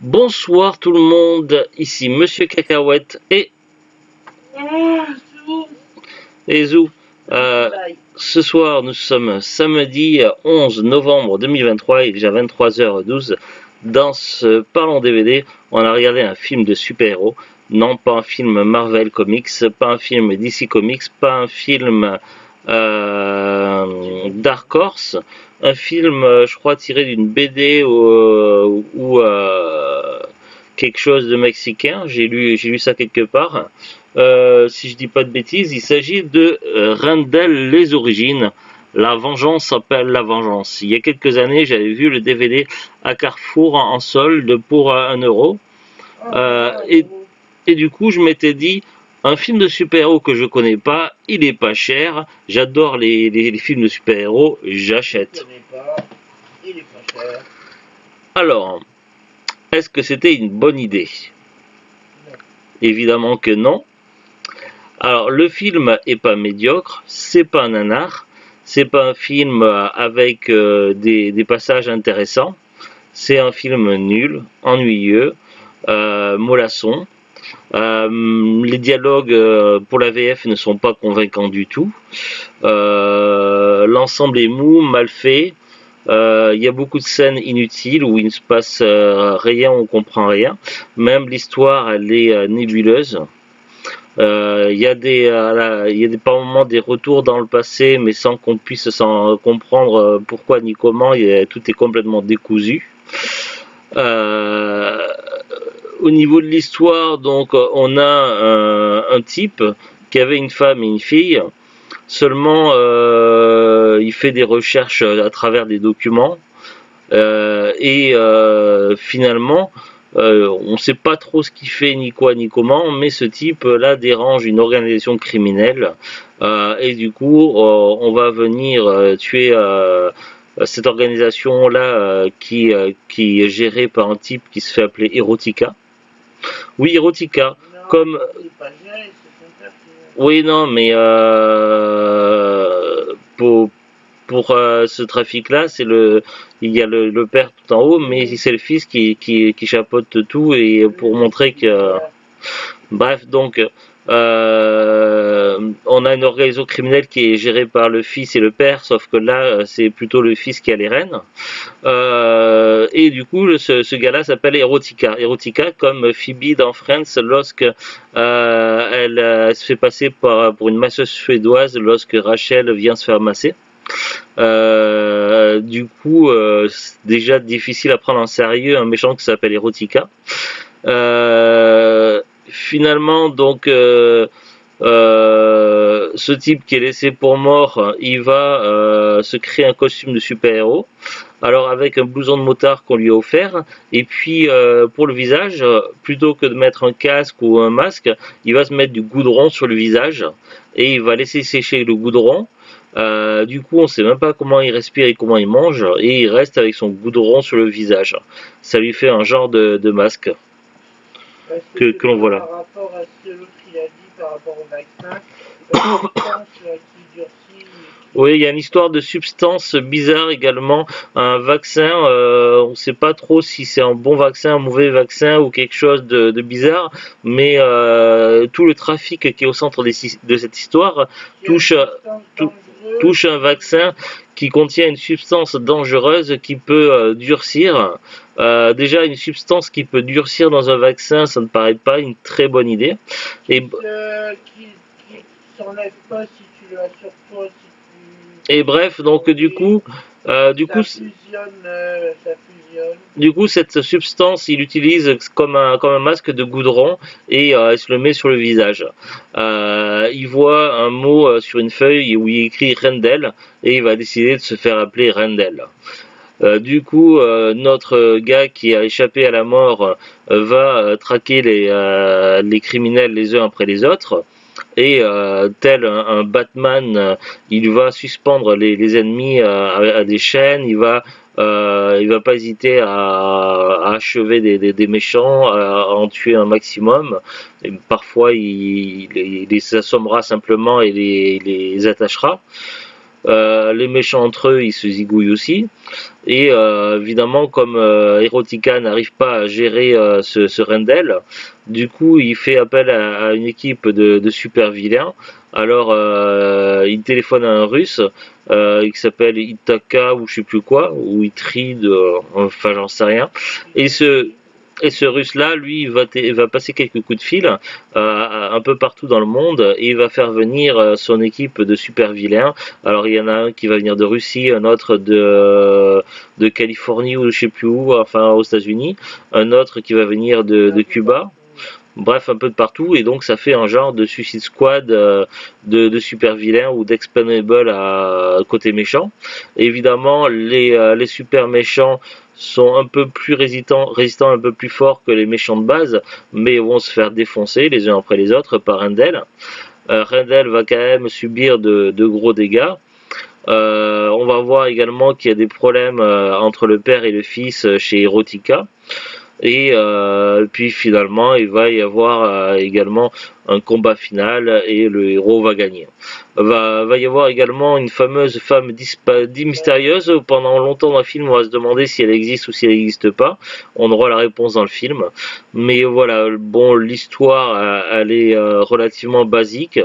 Bonsoir tout le monde, ici Monsieur Cacahuète et Zou. Ce soir, nous sommes samedi 11 novembre 2023, il est déjà 23h12. Dans ce Parlons DVD, on a regardé un film de super-héros. Non, pas un film Marvel Comics, pas un film DC Comics, pas un film Dark Horse, un film, je crois, tiré d'une BD ou quelque chose de mexicain. J'ai lu ça quelque part. Si je dis pas de bêtises, il s'agit de Rendel les origines. La vengeance s'appelle la vengeance. Il y a quelques années, j'avais vu le DVD à Carrefour en solde pour 1 euro. Et du coup, je m'étais dit, un film de super-héros que je connais pas, il est pas cher. J'adore les films de super-héros, j'achète. Alors, est-ce que c'était une bonne idée? Évidemment que non. Alors, le film est pas médiocre, c'est pas un nanar, c'est pas un film avec des passages intéressants, c'est un film nul, ennuyeux, mollasson. Les dialogues pour la VF ne sont pas convaincants du tout. L'ensemble est mou, mal fait. Il y a beaucoup de scènes inutiles où il ne se passe rien, on comprend rien. Même l'histoire, elle est nébuleuse. Il y a par moments des retours dans le passé, mais sans qu'on puisse comprendre pourquoi ni comment. Tout est complètement décousu. Au niveau de l'histoire, donc, on a un type qui avait une femme et une fille. Seulement, il fait des recherches à travers des documents. Finalement, on ne sait pas trop ce qu'il fait, ni quoi, ni comment, mais ce type-là dérange une organisation criminelle. Et du coup, on va venir tuer cette organisation-là qui est gérée par un type qui se fait appeler Erotica. Oui, Erotica. Non, Comme. Oui, non, mais pour ce trafic-là, il y a le père tout en haut, mais c'est le fils qui chapeaute tout et pour montrer que. Bref, donc, on a une organisation criminelle qui est gérée par le fils et le père, sauf que là, c'est plutôt le fils qui a les rênes. Et du coup, ce gars-là s'appelle Erotica. Erotica, comme Phoebe dans Friends, lorsque elle se fait passer pour une masseuse suédoise lorsque Rachel vient se faire masser. Du coup, c'est déjà difficile à prendre en sérieux un méchant qui s'appelle Erotica. Finalement, donc, ce type qui est laissé pour mort, il va se créer un costume de super-héros. Alors avec un blouson de motard qu'on lui a offert, et puis pour le visage, plutôt que de mettre un casque ou un masque, il va se mettre du goudron sur le visage, et il va laisser sécher le goudron. Du coup, on sait même pas comment il respire et comment il mange, et il reste avec son goudron sur le visage. Ça lui fait un genre de masque que l'on voit là. Par rapport à ce que l'autre il a dit par rapport au vaccin, qui durcit. Oui, il y a une histoire de substance bizarre également. Un vaccin, on ne sait pas trop si c'est un bon vaccin, un mauvais vaccin ou quelque chose de bizarre, mais tout le trafic qui est au centre de cette histoire touche un vaccin qui contient une substance dangereuse qui peut durcir. Déjà, une substance qui peut durcir dans un vaccin, ça ne paraît pas une très bonne idée. Qui s'enlève pas si tu l'as sur toi, si tu... Et bref, donc ça fusionne. Du coup, cette substance, il l'utilise comme un masque de goudron et il se le met sur le visage. Il voit un mot sur une feuille où il écrit Rendel et il va décider de se faire appeler Rendel. Du coup, notre gars qui a échappé à la mort va traquer les criminels les uns après les autres. Et tel un Batman, il va suspendre les ennemis à des chaînes, il va pas hésiter à achever des méchants, à en tuer un maximum. Et parfois, il les assommera simplement et les attachera. Les méchants entre eux, ils se zigouillent aussi. Et évidemment, comme Erotica n'arrive pas à gérer ce Rendel, du coup, il fait appel à une équipe de super vilains. Alors, il téléphone à un Russe qui s'appelle Itaka ou je sais plus quoi, ou Itrid, enfin j'en sais rien. Et ce Russe-là, lui, il va passer quelques coups de fil un peu partout dans le monde et il va faire venir son équipe de super vilains. Alors, il y en a un qui va venir de Russie, un autre de Californie ou je sais plus où, enfin aux États-Unis, un autre qui va venir de Cuba. Bref, un peu de partout, et donc ça fait un genre de Suicide Squad de super vilains ou d'Expendable à côté méchant. Et évidemment, les super méchants sont un peu plus résistants un peu plus forts que les méchants de base, mais vont se faire défoncer les uns après les autres par Rendel. Rendel va quand même subir de gros dégâts. On va voir également qu'il y a des problèmes entre le père et le fils chez Erotica. Et puis finalement, il va y avoir également un combat final et le héros va gagner. Va y avoir également une fameuse femme mystérieuse. Pendant longtemps dans le film, on va se demander si elle existe ou si elle n'existe pas. On aura la réponse dans le film. Mais voilà, bon, l'histoire, elle est relativement basique.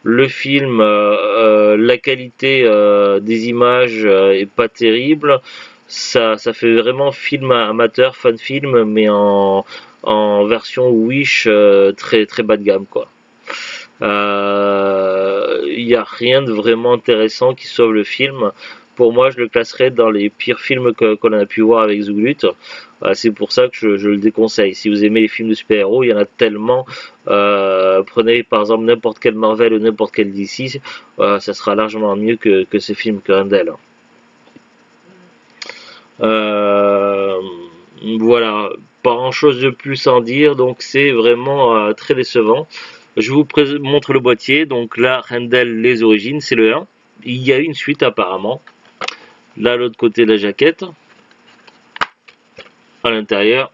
Le film, la qualité des images est pas terrible. Ça fait vraiment film amateur, fan film, mais en version Wish très très bas de gamme quoi. Il n'y a rien de vraiment intéressant qui sauve le film. Pour moi, je le classerais dans les pires films qu'on a pu voir avec Zuglut. C'est pour ça que je le déconseille. Si vous aimez les films de super-héros, il y en a tellement. Prenez par exemple n'importe quel Marvel ou n'importe quel DC, ça sera largement mieux que ce film que Rendel. Voilà, pas grand chose de plus à en dire, donc c'est vraiment très décevant. Je vous montre le boîtier, donc là, Rendel, les origines, c'est le 1. Il y a une suite apparemment. Là, l'autre côté de la jaquette, à l'intérieur.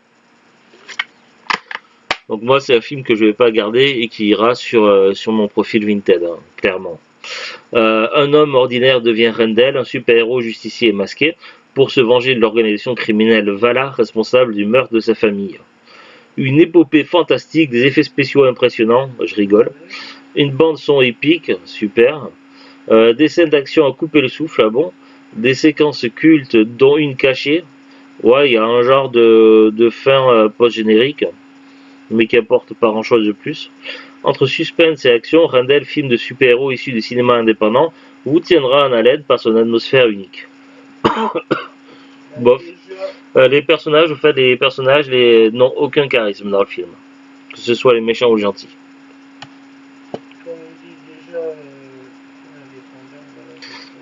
Donc moi, c'est un film que je vais pas garder et qui ira sur mon profil Vinted, hein, clairement. Un homme ordinaire devient Rendel, un super-héros justicier masqué, pour se venger de l'organisation criminelle Valar, responsable du meurtre de sa famille. Une épopée fantastique, des effets spéciaux impressionnants, je rigole. Une bande son épique, super. Des scènes d'action à couper le souffle, ah bon. Des séquences cultes, dont une cachée. Ouais, il y a un genre de fin post-générique, mais qui apporte pas grand-chose de plus. Entre suspense et action, Rendel, film de super-héros issu du cinéma indépendant, vous tiendra en haleine par son atmosphère unique. Bof. Les personnages, en fait, n'ont aucun charisme dans le film. Que ce soit les méchants ou les gentils.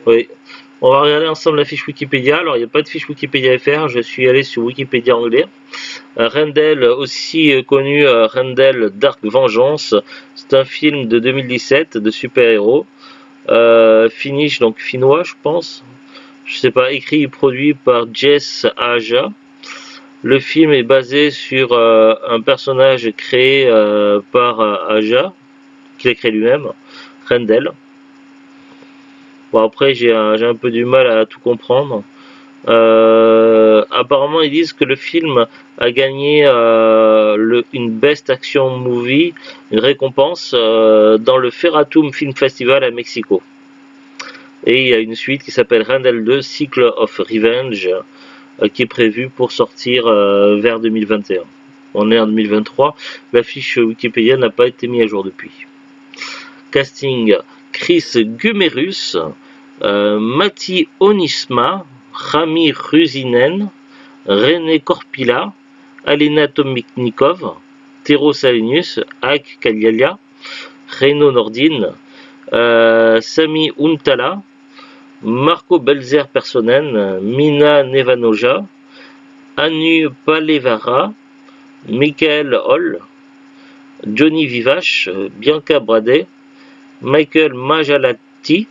Oui. On va regarder ensemble la fiche Wikipédia. Alors, il n'y a pas de fiche Wikipédia FR. Je suis allé sur Wikipédia anglais. Rendel, aussi connu Rendel Dark Vengeance. C'est un film de 2017 de super-héros. Finnish, donc finnois, je pense. Je sais pas, écrit et produit par Jess Aja. Le film est basé sur un personnage créé par Aja, qu'il a créé lui-même, Rendel. Bon, après, j'ai un peu du mal à tout comprendre. Apparemment, ils disent que le film a gagné une Best Action Movie, une récompense dans le Ferratum Film Festival à Mexico. Et il y a une suite qui s'appelle Rendel 2 Cycle of Revenge qui est prévue pour sortir vers 2021. On est en 2023, la fiche Wikipédia n'a pas été mise à jour depuis. Casting: Chris Gumerus, Matti Onisma, Rami Rusinen, René Korpila, Alena Tomiknikov, Tero Salinius, Ak Kalialia, Reino Nordin, Sami Untala, Marco Belzer Personen, Mina Nevanoja, Anu Palevara, Michael Hall, Johnny Vivache, Bianca Bradet, Michael Majalati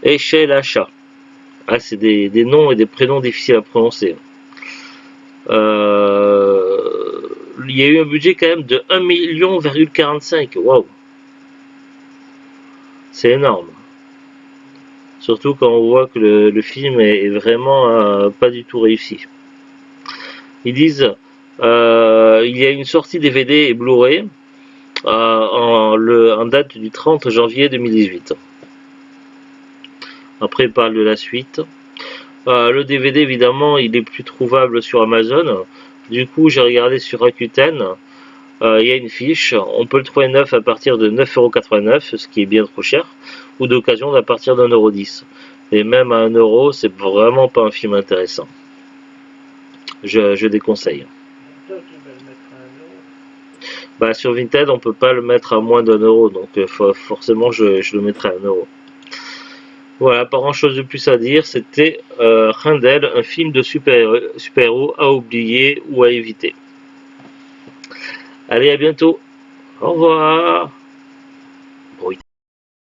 et Sheila Shah. Ah, c'est des noms et des prénoms difficiles à prononcer. Il y a eu un budget quand même de 1,45 million. Waouh! C'est énorme. Surtout quand on voit que le film est vraiment pas du tout réussi. Ils disent il y a une sortie DVD et Blu-ray en date du 30 janvier 2018. Après, il parle de la suite. Le DVD, évidemment, il est plus trouvable sur Amazon. Du coup, j'ai regardé sur Rakuten. Il y a une fiche. On peut le trouver neuf à partir de 9,89€, ce qui est bien trop cher, ou d'occasion à partir d'1,10€. Et même à 1€, c'est vraiment pas un film intéressant. Je déconseille. Toi, tu vas le mettre à 1€. Bah, sur Vinted, on peut pas le mettre à moins d'1€, donc forcément, je le mettrai à 1€. Voilà, pas grand chose de plus à dire. C'était Rendel, un film de super-héros à oublier ou à éviter. Allez, à bientôt. Au revoir.